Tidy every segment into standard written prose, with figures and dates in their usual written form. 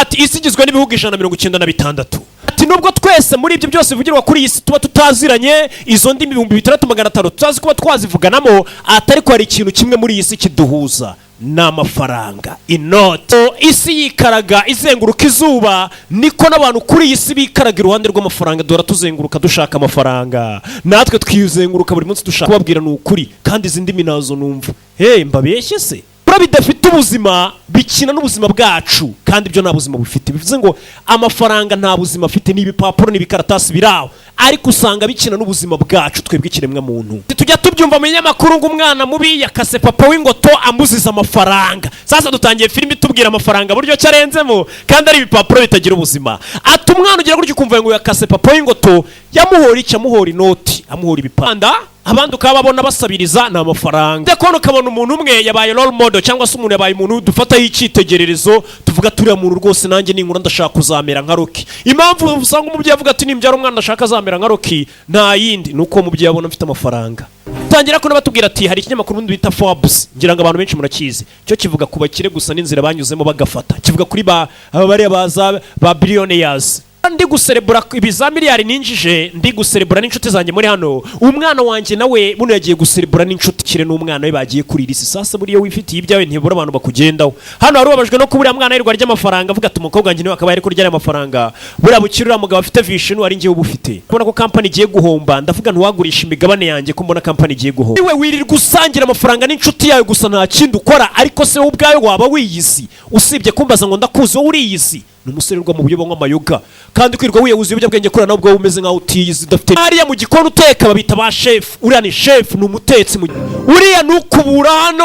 ati isi igizwe n'ibihugu 196. ati nubwo twese muri ibyo byose bivugirwa kuri iyi si tuba tutaziranye izo ndimi 6500 tuzazi kuba twazivuganamo, atari ko hari ikintu kimwe muri iyi si kiduhuza, n'amafaranga, inote. Isi yikaraga izenguruka izuba, niko n'abantu kuri iyi si bikaraga iruhande rw'amafaranga. Dora tuzenguruka dushaka amafaranga, natwe twiyuzenguruka buri munsi dushaka kubabwira n'ukuri, kandi izi ndimi nazo numva. Mbabeshye se? Bidafite ubuzima bikina n'ubuzima bwacu, kandi ibyo nta buzima bufite. Bivuze ngo amafaranga nta buzima afite, n'ibipapuro n'ibikaratasi biraho, ariko usanga bikina n'ubuzima bwacu twebwe ikiremwa muntu. Tujya tubyumva mu nyamakuru ngo umwana mubi yakase papa w'ingoto amuziza amafaranga. Sasa dutangiye filime itubwira amafaranga buryo cyarenzemo, kandi ari ibipapuro bitagira ubuzima. Ati umwana ugira gutyo kumva ngo yakase papa w'ingoto, yamuhora iki? Amuhora inoti, amuhora ibipanda. Abandi ukababona basabiriza na amafaranga. Ndakona ukabona umuntu umwe yabaye role model, cyangwa se umuntu yabaye umuntu dufata y'icitegererezo, tuvuga turiya muntu rwose nanjye ninkura ndashaka kuzamera nka Rocky. Impamvu usanga umubyeyi avuga ati nimbyara umwana ndashaka azamera nka Rocky, nta yindi nuko umubyeyi abona mfite amafaranga. Tangira ko nabatubwira ati hari ikinyamakuru undi bita Forbes, ngira ngo abantu benshi murakizi, cyo kivuga ku bakire gusa n'inzira banyuzemo bagafata. Kivuga kuri bari ba billionaires. Ndi guserebura ibiza miliyari ninjije, ndi guserebura n'inshuti zanjye muri hano. Umwana wanjye nawe buno yagiye guserebura n'inshuti kire n'umwana we bagiye kuri isi. Sasa buriye wifitiye ibyawe ntibura abantu bakugendaho. Hano hari ubabajwe no kubura mwana yirwa ry'amafaranga, avuga ati umukobwa wanjye niwe akaba yari kurya amafaranga. Buriya bukirura mugabo afite vision wari ngiye ubufite. Kubona ko company igiye guhomba, ndavuga ntiwagurisha imigabane yanjye ko mbona company igiye guhomba. Niwe wirirwa usangira amafaranga n'inshuti yawe gusa nta kindi ukora, ariko se ubwawe waba wiyizi? Usibye kumbaza ngo ndakuzi wowe uriyizi? Numusererwa mu buryo bw'amayoga, kandi kwirwa wiyuzuye uburyabwenge kora nabwo umeze nka utiyizi dafite. Hariya mu gikoni uteka babita ba chef, uriya ni chef, n'umutetsi. Uriya nukubura hano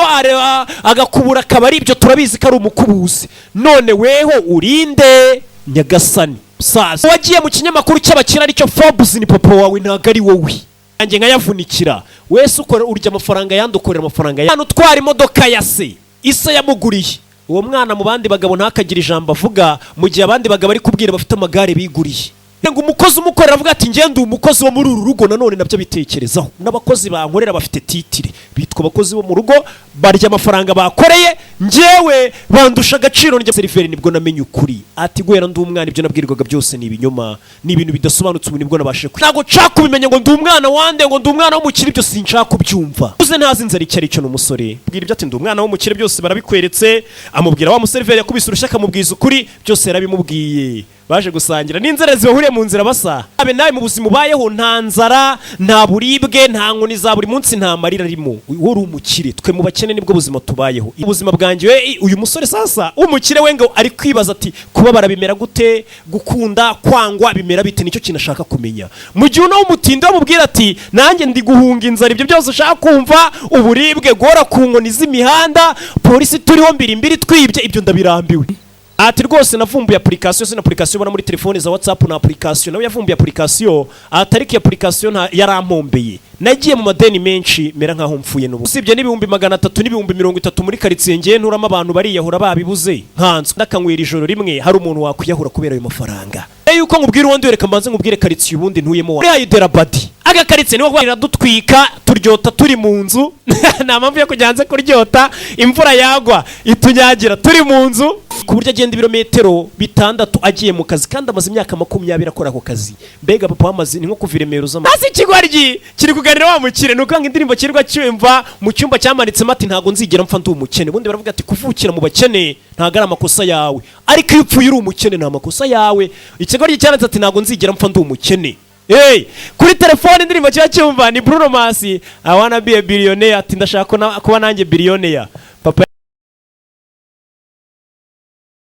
agakubura kabari, ibyo turabizi ko ari umukubuzi. None weho urinde nyagasani sasa wagiye mu kinyamakuru cy'abakira aricyo Forbes, ni papa wawe ntago ari wowe. Yanjye nkayavunikira wese ukora urya amafaranga yandukorera amafaranga ya utwara imodoka ya se isa yamuguriye. Uwo mwana mu bandi bagabo ntakagira ijambo avuga, mu gihe abandi bagabo ari kubwira bafite amagare biguriye. Ngo umukozi umukorera avuga ati ngende umukozi wo muri uru rugo, nanone nabyo bitekerezaho. N'abakozi bankorera bafite titire, bitwa abakozi bo mu rugo, barya amafaranga bakoreye, ngewe bandusha agaciro. Njye seriveri nibwo namenye ukuri. Ati gwera ndi umwana, ibyo nabwirwaga byose ni ibinyoma, ni ibintu bidasobanutse. Ubu nibwo nabashe ntago nshaka kubimenya ngo ndi umwana wande, ngo ndi umwana w'umukire, ibyo sinshaka kubyumva. Uze ntazi inzara icyo ari cyo n'umusore bwira ibyo ati ndi umwana w'umukire byose barabikweretse. Amubwira wa museriveri yakubise urushaka, akamubwiza ukuri byose yarabimubwiye. Baje gusangira n'inzara zibahuriye mu nzira basa. Abe nawe mu buzima ubayeho nta nzara, nta buribwe, nta nkoni za buri munsi, nta marira arimo. Uri umukire, twe mu bakene nibwo buzima tubayeho. Ubuzima bwanjye we uyu musore sasa umukire we ngo ari kwibaza ati kuba barabimera gute, gukunda kwangwa bimera bite, nicyo kinashaka kumenya. Mu gihe uno umutindo amubwira ati nanjye ndi guhunga inzara, ibyo byose ushaka kumva, uburibwe gora ku nkoni z'imihanda, polisi turiho mbiri twibye, ibyo ndabirambiwe. Ati rwose navumbuye application, sina application ubona muri telefone za WhatsApp na application. Nawe yavumbuye application, atariki application yarampombeye. Nagiye mu madeni menshi mera nkaho mfuye n'ubu. Usibye n'ibihumbi 300 n'ibihumbi 30 muri karitsiye ngiye nturamo abantu bariyahura babibuze. Nkanzwe ndakanywera ijoro rimwe, hari umuntu wakwiyahura kubera ayo mafaranga. Yuko nkubwira uwo ndiwereka mbanze nkubwire karitsiye ubundi ntuyemo. Muri Hayidera Badi aga karitsiye niho gwirira dutwika turyota turi mu nzu. Nta mpamvu yo kujyanze kuryota, imvura yagwa itunyagira turi mu nzu. Ku buryo agenda ibirometero 6 agiye mu kazi, kandi amaze imyaka 20 akora ako kazi. Mbega papa wamaze ni nko kuva Remera uzama. Hasi kigwaryi kiri kuganira wa mukire, nuko ngo indirimbo kirwa cyumva mu cyumba cyamanitse mati ntago nzigera mpfa ndi umukene. Bundi baravuga ati kuvukira mu bakene ntago ari amakosa yawe, ariko iyo upfuye uri umukene nta makosa yawe. Ikigwaryi cyaranze ati ntago nzigera mpfa ndi umukene. Kuri telefone indirimbo cyumva ni Bruno Mars, I wanna be a billionaire, ati ndashaka kuba nanjye billionaire.